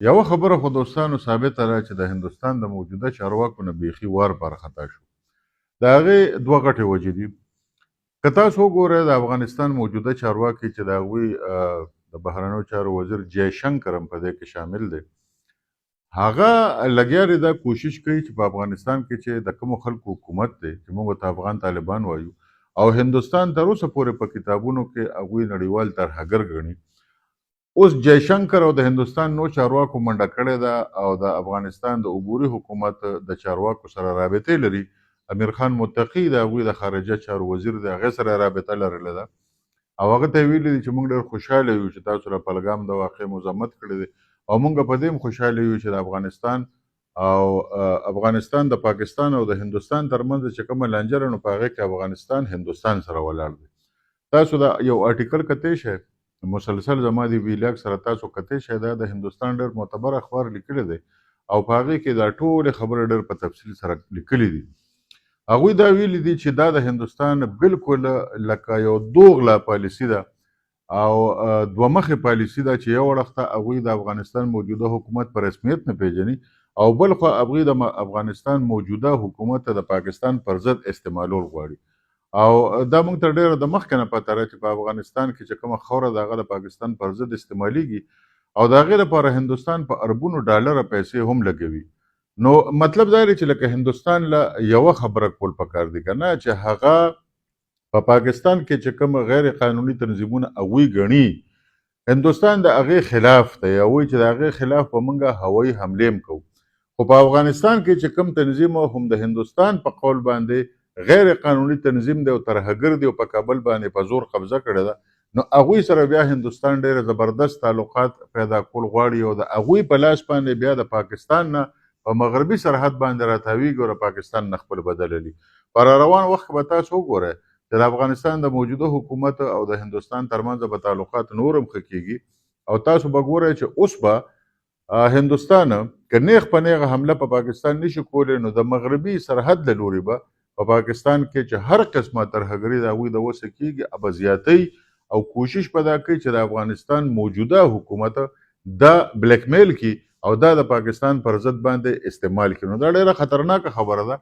یوه خبره خو دوستانو ثابته ده چې د هندوستان د موجوده چارواکو نه بیخي وار برخطا شو. د هغې دوه غټې وجې دي. که تاسو وګورئ د افغانستان موجوده چارواکي چې د هغوی د بهرنیو چارو وزیر جیشنکر هم په دې کې شامل دی، هغه لګیا دی دا کوشش کوي چې په افغانستان کې چې د کومو خلکو حکومت دی چې موږ ورته افغان طالبان وایو او هندوستان تر اوسه پورې په کتابونو کې هغوی نړیوال ترهګر ګڼي. اوس جیشنکر او د هندوستان نو چارواکو منډه کړې ده او د افغانستان د عبوري حکومت د چارواکو سره رابطې لري. امیر خان متقي د هغوی د خارجه چارو وزیر دی، هغې سره رابطه لرلې ده او هغه ته یې ویلي دي چې موږ ډېر خوشحاله یو چې تاسو را پلګام د واقع مذمت کړی دی او موږ په دې هم خوشحاله یو چې د افغانستان د پاکستان او د هندوستان ترمنځ چې کومه لانجه نو په هغې کې افغانستان هندوستان سره ولاړ دی. تاسو دا یو آرټیکل کتی شئ مسلسل زما د ویلاګ سره تاسو کتی شئ، دا د هندوستان ډېر معتبر اخبار لیکلی دی او په هغې کې دا ټولې خبرې ډېر په تفصیل سره لیکلي دي. هغوی دا ویلي دي چې دا د هندوستان بالکل لکه یو دوغله پالیسي ده او دوه مخې پالیسي ده چې یو اړخ ته هغوی د افغانستان موجوده حکومت په رسمیت نه پیژني او بل خوا هغوی د افغانستان موجوده حکومت ته د پاکستان پر ضد استعمالول غواړي او دا موږ ته ډېره د مخکې نه پته ده چې په افغانستان کې چې کومه خاوره د هغه د پاکستان پر ضد استعمالیږي او د هغې لپاره هندوستان په اربونو ډالره پیسې هم لګوي. نو مطلب دا دی چې لکه هندوستان له یوه خبره کول پکار دي که نه چې هغه په پاکستان کې چې کوم غیر قانوني تنظیمونه هغوی ګڼي هندوستان د هغې خلاف دی، هغوی چې د هغې خلاف به موږ هوایي حملې هم کوو، خو په افغانستان کې چې کوم تنظیم هم د هندوستان په قول باندې غیر قانوني تنظیم دی او ترهګر دی او په کابل باندې په زور قبضه کړې ده، نو هغوی سره بیا هندوستان ډېر زبردست تعلقات پیدا کول غواړي او د هغوی په لاس باندې بیا د پاکستان نه په مغربي سرحد باندې راتاویږي او د پاکستان نه خپل بدلوي. په روان وخت به تاسو وګورئ چې د افغانستان د موجوده حکومت او د هندوستان ترمنځ به تعلقات نور هم ښه کېږي او تاسو به ګورئ چې اوس به هندوستان که نیغ په نیغه حمله په پاکستان نشي کولی نو د مغربي سرحد له لوري به په پاکستان کې چې هر قسمه ترهګري د هغوی د وسه کېږي به زیاتۍ او کوشش به دا کوي چې د افغانستان موجوده حکومت دا بلیک میل کړي او دا د پاکستان پر ضد باندې استعمال کړي. نو دا ډېره خطرناکه خبره ده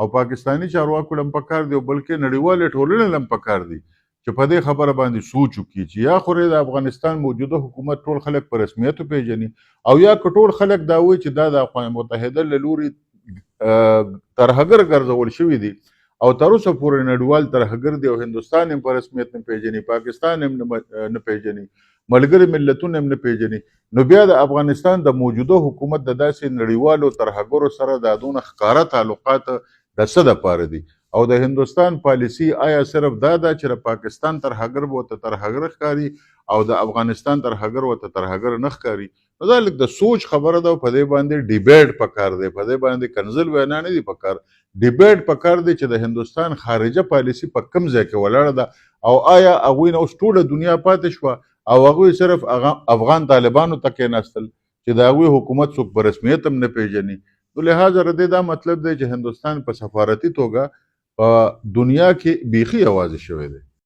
او پاکستاني چارواکو له هم پکار دی او بلکې نړیوالې ټولنې له هم پکار دي چې په دې خبره باندې سوچ وکړي چې یا خو د افغانستان موجوده حکومت ټول خلک په رسمیت وپېژني او یا که ټول خلک دا وایي چې دا د اقوام متحده له لوري ترهګر ګرځول شوي دي او تر اوسه پورې نړیوال ترهګر دی او هندوستان هم په رسمیت نه پیژني، پاکستان هم نه پیژني، ملګري ملتونه هم نه پیژني، نو بیا د افغانستان د موجوده حکومت د داسې نړیوالو ترهګرو سره د دونه ښکاره تعلقات د څه دپاره دي او د هندوستان پالیسي آیا صرف دا ده چې د پاکستان ترهګر به ورته ترهګر ښکاري او د افغانستان ترهګر ورته ترهګر نه ښکاري؟ نو دا لږ د سوچ خبره ده او په دې باندې ډیبیټ پکار دی، په دې باندې کنزل وینا نه دي پکار، ډیبیټ پکار دی چې د هندوستان خارجه پالیسي په کوم ځای کې ولاړه ده او آیا هغوی نه اوس ټوله دنیا پاتې شوه او هغوی صرف افغان طالبانو ته کېناستل چې د هغوی حکومت څوک په رسمیت هم نه پیژني. نو لهذا د دې دا مطلب دی چې هندوستان په سفارتي توګه په دنیا کې بیخي یوازې شوی دی.